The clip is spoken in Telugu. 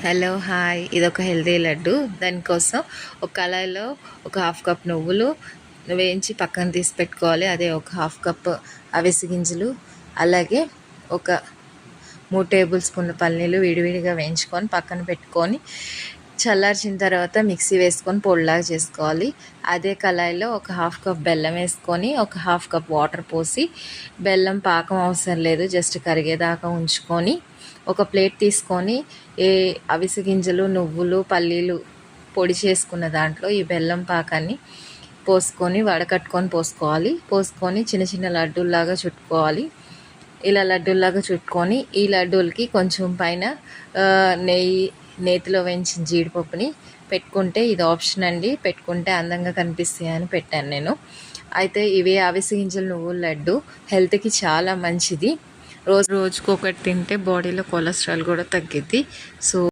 హలో హాయ్, ఇదొక హెల్తీ లడ్డు. దానికోసం ఒక కళాయిలో ఒక హాఫ్ కప్ నువ్వులు వేయించి పక్కన తీసి పెట్టుకోవాలి. అదే ఒక హాఫ్ కప్ అవిసె గింజలు, అలాగే ఒక 3 టేబుల్ స్పూన్ల పల్లీలు విడివిడిగా వేయించుకొని పక్కన పెట్టుకొని చల్లార్చిన తర్వాత మిక్సీ వేసుకొని పొడిలాగా చేసుకోవాలి. అదే కళాయిలో ఒక హాఫ్ కప్ బెల్లం వేసుకొని ఒక హాఫ్ కప్ వాటర్ పోసి, బెల్లం పాకం అవసరం లేదు, జస్ట్ కరిగేదాకా ఉంచుకొని ఒక ప్లేట్ తీసుకొని అవిసె గింజలు, నువ్వులు, పల్లీలు పొడి చేసుకున్న దాంట్లో ఈ బెల్లం పాకాన్ని పోసుకొని వడకట్టుకొని పోసుకొని చిన్న చిన్న లడ్డూల్లాగా చుట్టుకోవాలి. ఇలా లడ్డూల్లాగా చుట్టుకొని ఈ లడ్డూలకి కొంచెం పైన నేతిలో వేయించిన జీడిపప్పుని పెట్టుకుంటే, ఇది ఆప్షన్ అండి, పెట్టుకుంటే అందంగా కనిపిస్తాయి అని పెట్టాను నేను. అయితే ఇవి అవిసె గింజలు నువ్వుల లడ్డు హెల్త్కి చాలా మంచిది. రోజుకొకటి తింటే బాడీలో కొలెస్ట్రాల్ కూడా తగ్గిద్ది. సో